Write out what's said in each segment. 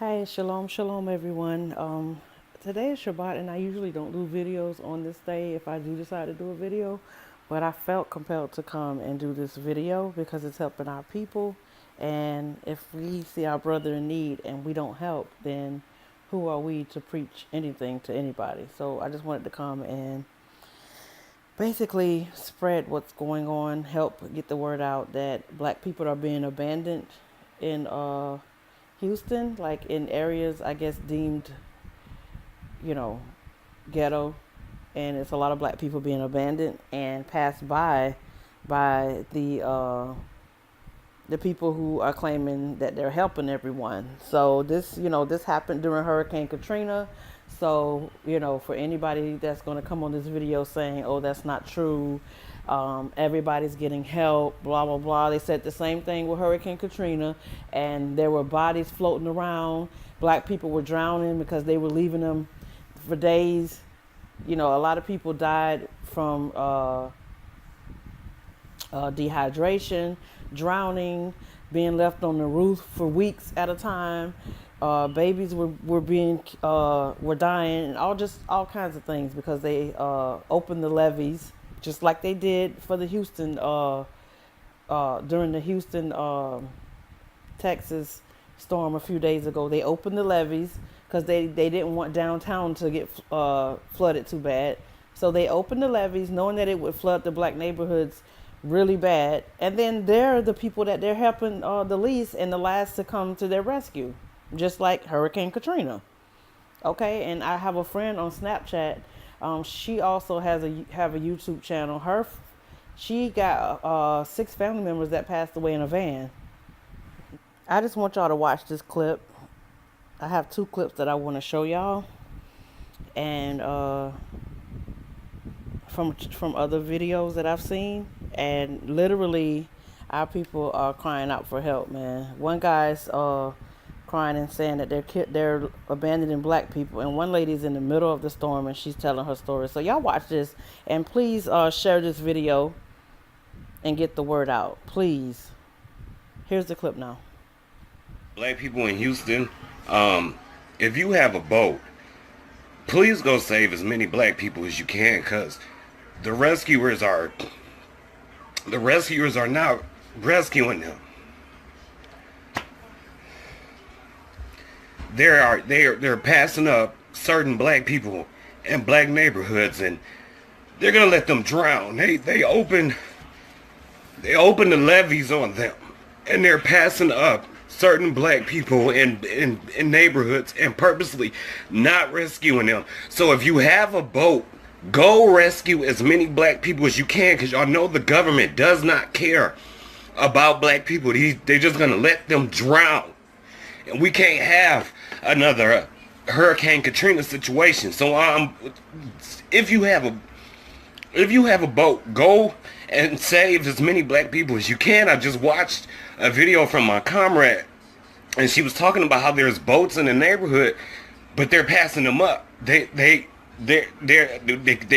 Hey, shalom, shalom, everyone. Today is Shabbat, and I usually don't do videos on this day if I do decide to do a video, but I felt compelled to come and do this video because it's helping our people. And if we see our brother in need and we don't help, then who are we to preach anything to anybody? So I just wanted to come and basically spread what's going on, help get the word out that black people are being abandoned in Houston, like in areas I guess deemed, you know, ghetto, and it's a lot of black people being abandoned and passed by the people who are claiming that they're helping everyone. So this happened during Hurricane Katrina. So, for anybody that's going to come on this video saying, oh, that's not true, everybody's getting help, blah, blah, blah. They said the same thing with Hurricane Katrina, and there were bodies floating around. Black people were drowning because they were leaving them for days. A lot of people died from dehydration, drowning, being left on the roof for weeks at a time. Babies were dying, and all kinds of things because they opened the levees, just like they did for the Houston during the Houston, Texas storm a few days ago. They opened the levees because they didn't want downtown to get flooded too bad. So they opened the levees knowing that it would flood the black neighborhoods really bad. And then they're the people that they're helping the least and the last to come to their rescue, just like Hurricane Katrina. Okay, and I have a friend on Snapchat. She also have a YouTube channel. She got 6 family members that passed away in a van. I just want y'all to watch this clip. I have 2 clips that I want to show y'all, and from other videos that I've seen, and literally, our people are crying out for help, man. One guy's crying and saying that they're abandoning black people, and one lady's in the middle of the storm and she's telling her story. So y'all watch this, and please share this video and get the word out, please. Here's the clip now. Black people in Houston, if you have a boat, please go save as many black people as you can, because the rescuers are not rescuing them. They're passing up certain black people in black neighborhoods, and they're gonna let them drown. They open the levees on them, and they're passing up certain black people in neighborhoods and purposely not rescuing them. So if you have a boat, go rescue as many black people as you can, because y'all know the government does not care about black people. They're just gonna let them drown, and we can't have another Hurricane Katrina situation. So if you have a boat, go and save as many black people as you can. I just watched a video from my comrade, and she was talking about how there's boats in the neighborhood, but they're passing them up. They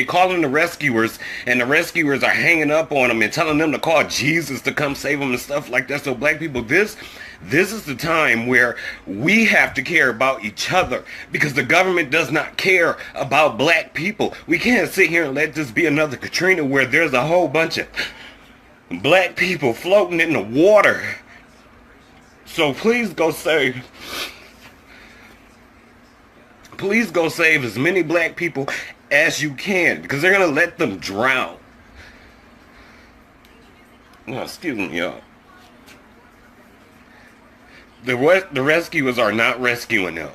calling the rescuers, and the rescuers are hanging up on them and telling them to call Jesus to come save them and stuff like that. So black people, this is the time where we have to care about each other, because the government does not care about black people. We can't sit here and let this be another Katrina where there's a whole bunch of black people floating in the water. So please go save as many black people as you can, because they're gonna let them drown. Oh, excuse me, y'all. The rescuers are not rescuing them.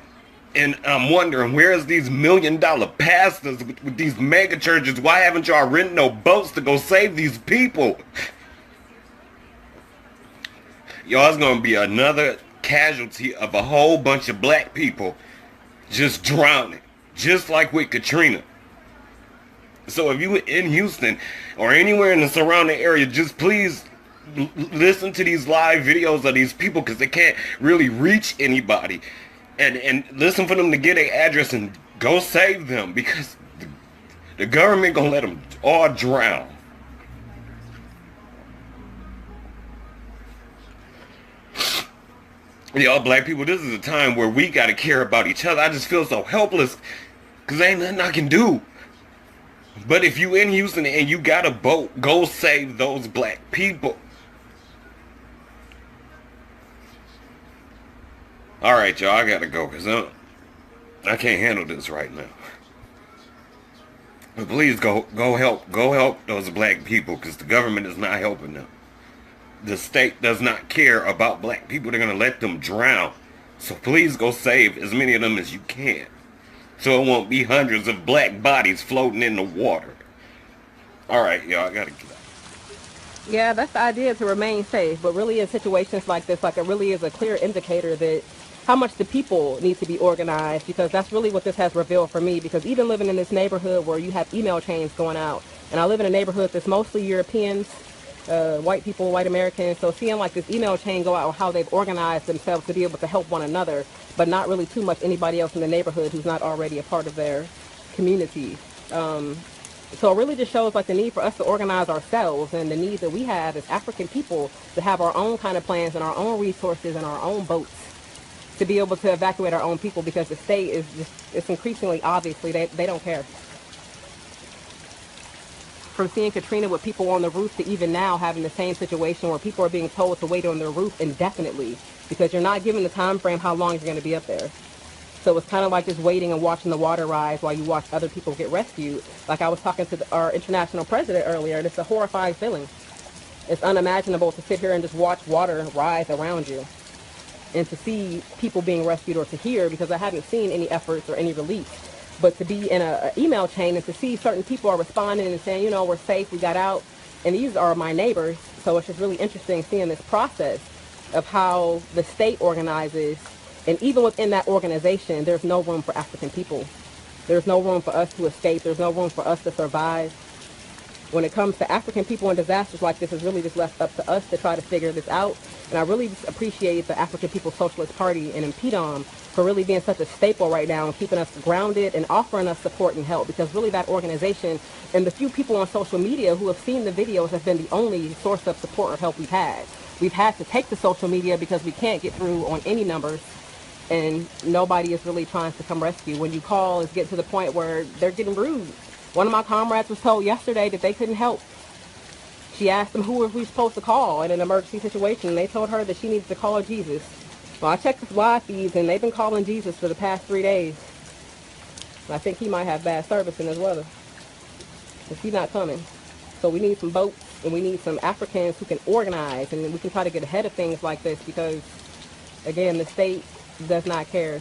And I'm wondering, where's these $1 million pastors with these mega churches? Why haven't y'all rented no boats to go save these people? Y'all's gonna be another casualty of a whole bunch of black people just drowning, just like with Katrina. So if you in Houston or anywhere in the surrounding area, just please listen to these live videos of these people, because they can't really reach anybody, and listen for them to get an address and go save them, because the government gonna let them all drown. Y'all black people, this is a time where we gotta care about each other. I just feel so helpless because ain't nothing I can do. But if you in Houston and you got a boat, go save those black people. Alright, y'all, I gotta go because I can't handle this right now. But please go help those black people because the government is not helping them. The state does not care about black people. They're going to let them drown. So please go save as many of them as you can. So it won't be hundreds of black bodies floating in the water. Alright, y'all, I gotta get out. Yeah, that's the idea, to remain safe. But really in situations like this, like, it really is a clear indicator that how much the people need to be organized, because that's really what this has revealed for me. Because even living in this neighborhood where you have email chains going out, and I live in a neighborhood that's mostly Europeans, white people, white Americans, so seeing like this email chain go out, how they've organized themselves to be able to help one another, but not really too much anybody else in the neighborhood who's not already a part of their community. So it really just shows like the need for us to organize ourselves, and the need that we have as African people to have our own kind of plans and our own resources and our own boats to be able to evacuate our own people, because the state is just, it's increasingly obviously they don't care. From seeing Katrina with people on the roof to even now having the same situation where people are being told to wait on their roof indefinitely because you're not given the time frame how long you're going to be up there. So it's kind of like just waiting and watching the water rise while you watch other people get rescued. Like I was talking to our international president earlier, and it's a horrifying feeling. It's unimaginable to sit here and just watch water rise around you and to see people being rescued, or to hear, because I haven't seen any efforts or any relief. But to be in an email chain and to see certain people are responding and saying, you know, we're safe, we got out, and these are my neighbors. So it's just really interesting seeing this process of how the state organizes. And even within that organization, there's no room for African people. There's no room for us to escape. There's no room for us to survive. When it comes to African people and disasters like this, it's really just left up to us to try to figure this out. And I really just appreciate the African People's Socialist Party and MPDOM for really being such a staple right now and keeping us grounded and offering us support and help, because really that organization and the few people on social media who have seen the videos have been the only source of support or help we've had. We've had to take to social media because we can't get through on any numbers, and nobody is really trying to come rescue. When you call, it's getting to the point where they're getting rude. One of my comrades was told yesterday that they couldn't help. She asked them who were we supposed to call in an emergency situation, and they told her that she needs to call Jesus. Well, I checked the live feeds, and they've been calling Jesus for the past 3 days. And I think he might have bad service in his weather, because he's not coming. So we need some boats, and we need some Africans who can organize, and we can try to get ahead of things like this, because, again, the state does not care.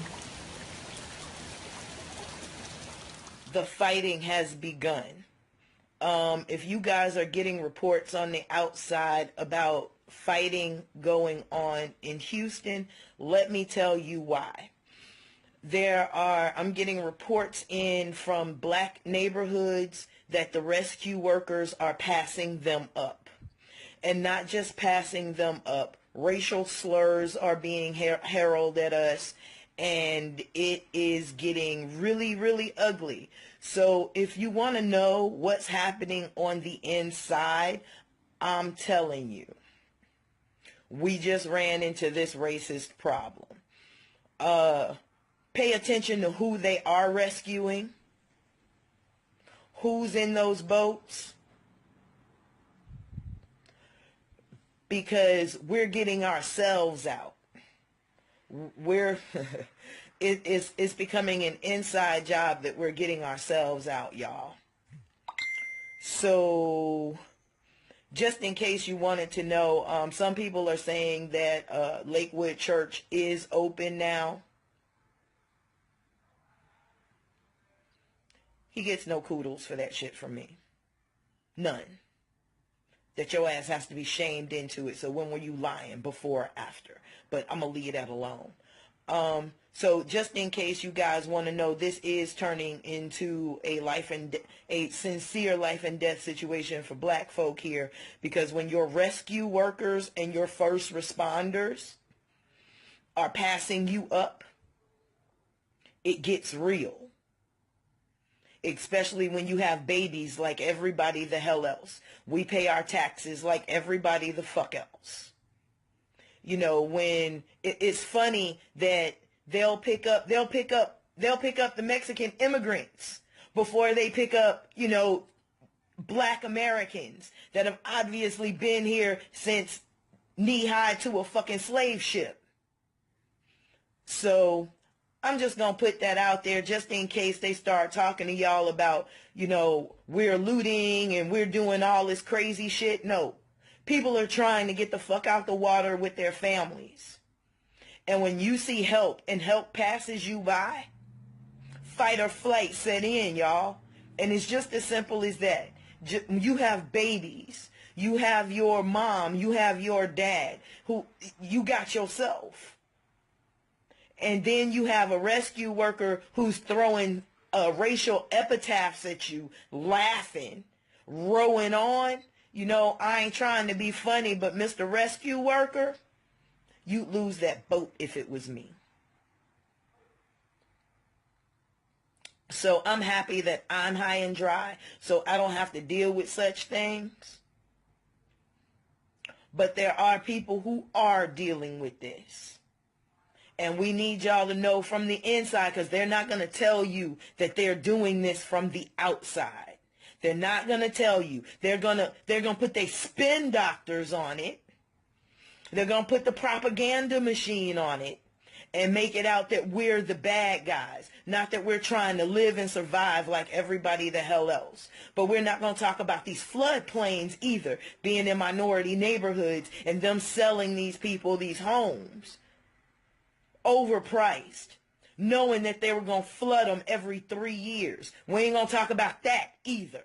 The fighting has begun. If you guys are getting reports on the outside about fighting going on in Houston, let me tell you why. I'm getting reports in from black neighborhoods that the rescue workers are passing them up. And not just passing them up, racial slurs are being heralded at us, and it is getting really, really ugly. So if you want to know what's happening on the inside, I'm telling you, we just ran into this racist problem. Pay attention to who they are rescuing, who's in those boats, because we're getting ourselves out. It's becoming an inside job that we're getting ourselves out, y'all. So just in case you wanted to know, some people are saying that Lakewood Church is open now. He gets no kudos for that shit from me. None. That your ass has to be shamed into it. So when were you lying, before or after? But I'm going to leave that alone. So just in case you guys want to know, this is turning into a sincere life and death situation for black folk here. Because when your rescue workers and your first responders are passing you up, it gets real. Especially when you have babies like everybody the hell else. We pay our taxes like everybody the fuck else. When it's funny that they'll pick up the Mexican immigrants before they pick up, black Americans that have obviously been here since knee high to a fucking slave ship. So I'm just going to put that out there just in case they start talking to y'all about, we're looting and we're doing all this crazy shit. No. People are trying to get the fuck out the water with their families. And when you see help and help passes you by, fight or flight set in, y'all. And it's just as simple as that. You have babies. You have your mom. You have your dad. Who you got yourself. And then you have a rescue worker who's throwing racial epitaphs at you, laughing, rowing on. I ain't trying to be funny, but Mr. Rescue Worker, you'd lose that boat if it was me. So I'm happy that I'm high and dry, so I don't have to deal with such things. But there are people who are dealing with this. And we need y'all to know from the inside, because they're not going to tell you that they're doing this from the outside. They're not going to tell you. They're going to put their spin doctors on it. They're going to put the propaganda machine on it and make it out that we're the bad guys. Not that we're trying to live and survive like everybody the hell else. But we're not going to talk about these floodplains either, being in minority neighborhoods and them selling these people these homes overpriced, knowing that they were going to flood them every 3 years. We ain't going to talk about that either.